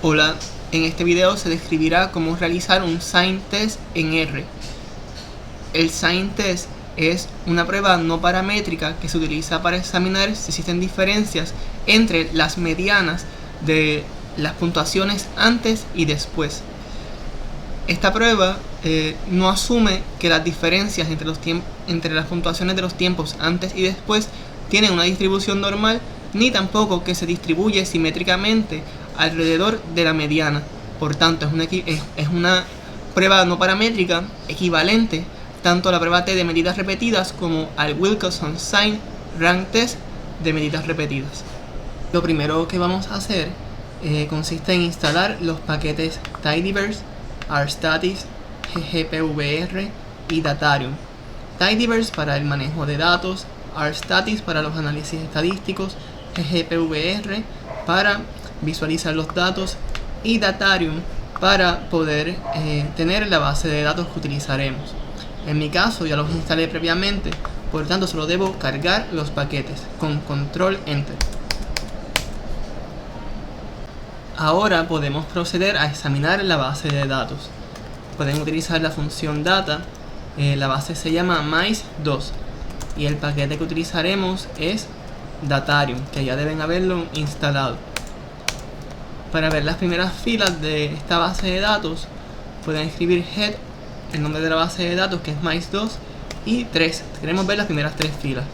Hola, en este video se describirá cómo realizar un sign test en R. El sign test es una prueba no paramétrica que se utiliza para examinar si existen diferencias entre las medianas de las puntuaciones antes y después. Esta prueba no asume que las diferencias entre las puntuaciones de los tiempos antes y después tienen una distribución normal, ni tampoco que se distribuye simétricamente alrededor de la mediana. Por tanto, es una prueba no paramétrica equivalente tanto a la prueba T de medidas repetidas como al Wilkinson Sign Rank Test de medidas repetidas. Lo primero que vamos a hacer consiste en instalar los paquetes Tidyverse, RStatis, ggpvr y Datarium. Tidyverse para el manejo de datos, RStatis para los análisis estadísticos, ggpvr para visualizar los datos y Datarium para poder tener la base de datos que utilizaremos. En mi caso ya los instalé previamente, por tanto solo debo cargar los paquetes con control enter. Ahora podemos proceder a examinar la base de datos. Pueden utilizar la función data, la base se llama mice2 y el paquete que utilizaremos es Datarium, que ya deben haberlo instalado. Para ver las primeras filas de esta base de datos pueden escribir head, el nombre de la base de datos que es mice2 y 3, queremos ver las primeras 3 filas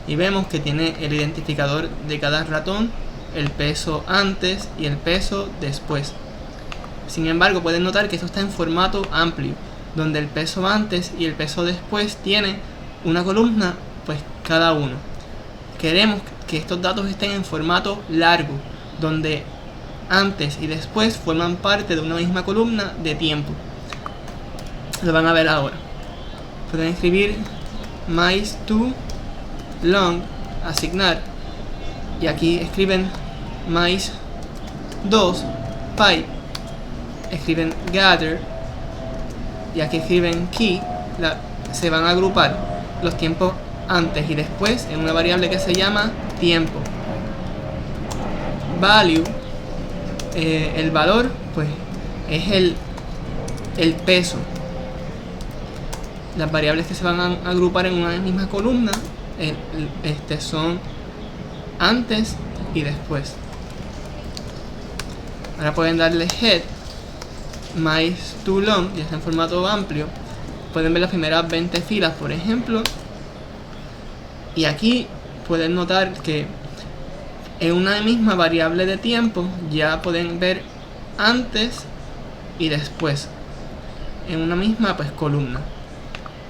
y vemos que tiene el identificador de cada ratón, el peso antes y el peso después. Sin embargo, pueden notar que esto está en formato amplio, donde el peso antes y el peso después tiene una columna, pues cada uno. Queremos que estos datos estén en formato largo, donde antes y después forman parte de una misma columna de tiempo. Lo van a ver ahora. Pueden escribir mice2 long asignar y aquí escriben mice2 pipe, escriben gather y aquí escriben key. Se van a agrupar los tiempos antes y después en una variable que se llama tiempo. Value, el valor pues es el peso. Las variables que se van a agrupar en una misma columna son antes y después. Ahora pueden darle head mice2 long, ya está en formato amplio. Pueden ver las primeras 20 filas, por ejemplo, y aquí pueden notar que en una misma variable de tiempo ya pueden ver antes y después en una misma columna.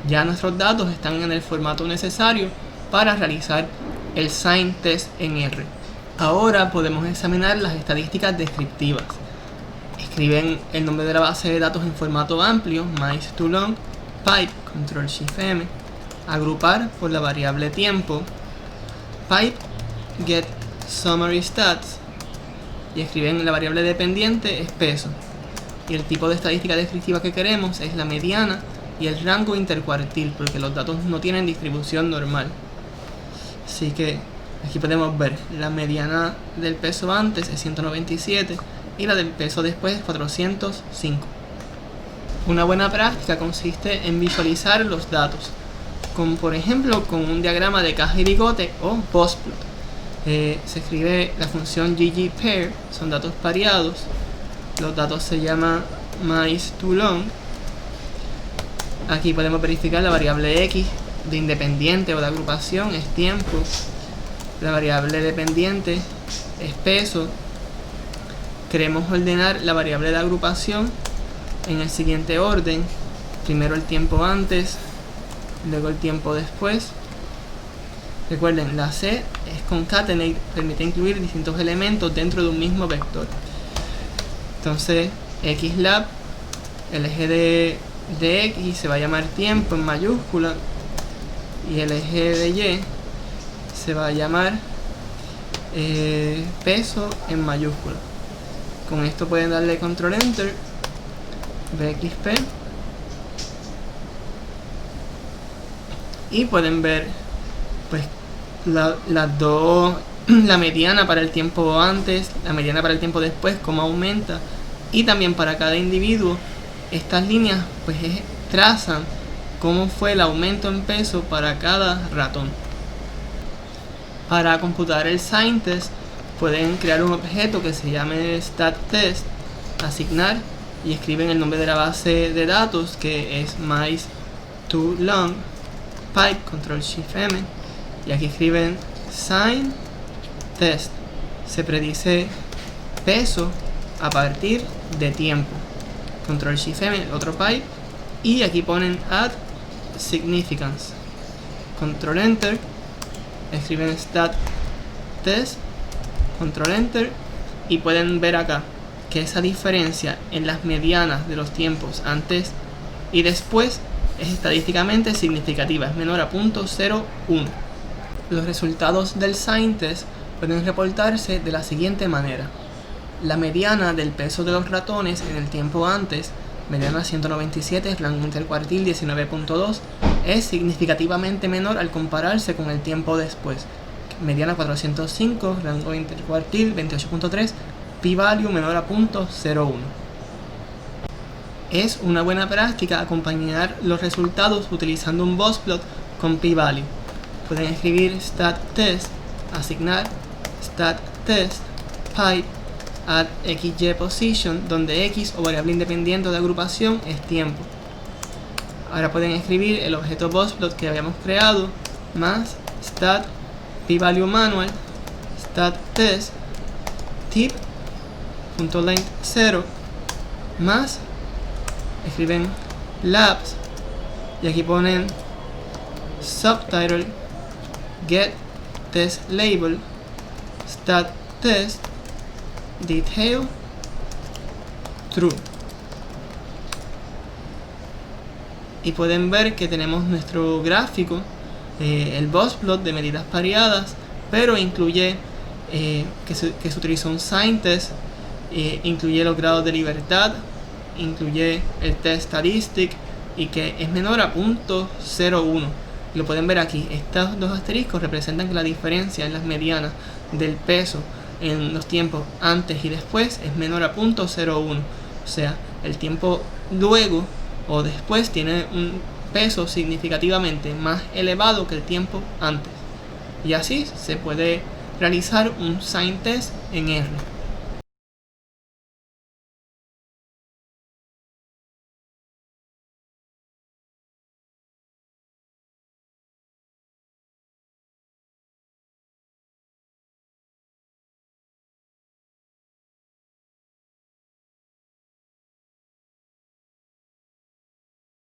Ya nuestros datos están en el formato necesario para realizar el sign test en R. Ahora podemos examinar las estadísticas descriptivas. Escriben el nombre de la base de datos en formato amplio, mice2 long, pipe, control shift M, agrupar por la variable tiempo, pipe get summary stats y escriben la variable dependiente es peso. Y el tipo de estadística descriptiva que queremos es la mediana y el rango intercuartil, porque los datos no tienen distribución normal. Así que aquí podemos ver la mediana del peso antes es 197 y la del peso después es 405. Una buena práctica consiste en visualizar los datos, como por ejemplo con un diagrama de caja y bigote o postplot. Se escribe la función ggpair, son datos pareados. Los datos se llaman mice2 long. Aquí podemos verificar la variable x de independiente o de agrupación es tiempo. La variable dependiente es peso. Queremos ordenar la variable de agrupación en el siguiente orden. Primero el tiempo antes, luego el tiempo después. Recuerden, la C es concatenate, permite incluir distintos elementos dentro de un mismo vector. Entonces, xlab, el eje de x se va a llamar tiempo en mayúscula y el eje de y se va a llamar peso en mayúscula. Con esto pueden darle control enter, bxp y pueden ver pues las dos la mediana para el tiempo antes, la mediana para el tiempo después, cómo aumenta, y también para cada individuo. Estas líneas pues trazan cómo fue el aumento en peso para cada ratón. Para computar el sign test pueden crear un objeto que se llame StatTest, asignar y escriben el nombre de la base de datos, que es mice2long pipe Ctrl+Shift+M, y aquí escriben sign test. Se predice peso a partir de tiempo, Ctrl+Shift+M, otro pipe, y aquí ponen add significance, Ctrl Enter, escriben stat test, Ctrl Enter, y pueden ver acá que esa diferencia en las medianas de los tiempos antes y después es estadísticamente significativa, es menor a 0.01. Los resultados del sign test pueden reportarse de la siguiente manera: la mediana del peso de los ratones en el tiempo antes, mediana 197, rango intercuartil 19.2, es significativamente menor al compararse con el tiempo después, mediana 405, rango intercuartil 28.3, p-value menor a 0.01. Es una buena práctica acompañar los resultados utilizando un boxplot con p-value. Pueden escribir StatTest, asignar StatTest pipe at xy position, donde x o variable independiente de agrupación es tiempo. Ahora pueden escribir el objeto boxplot que habíamos creado, más stat p-value manual StatTest tip.length 0, más escriben labs y aquí ponen subtitle get test label stat test detail true, y pueden ver que tenemos nuestro gráfico, el boxplot de medidas pareadas, pero incluye que se utiliza un sign test, incluye los grados de libertad, incluye el test statistic y que es menor a 0.01. Lo pueden ver aquí. Estos dos asteriscos representan que la diferencia en las medianas del peso en los tiempos antes y después es menor a 0.01. O sea, el tiempo luego o después tiene un peso significativamente más elevado que el tiempo antes. Y así se puede realizar un sign test en R.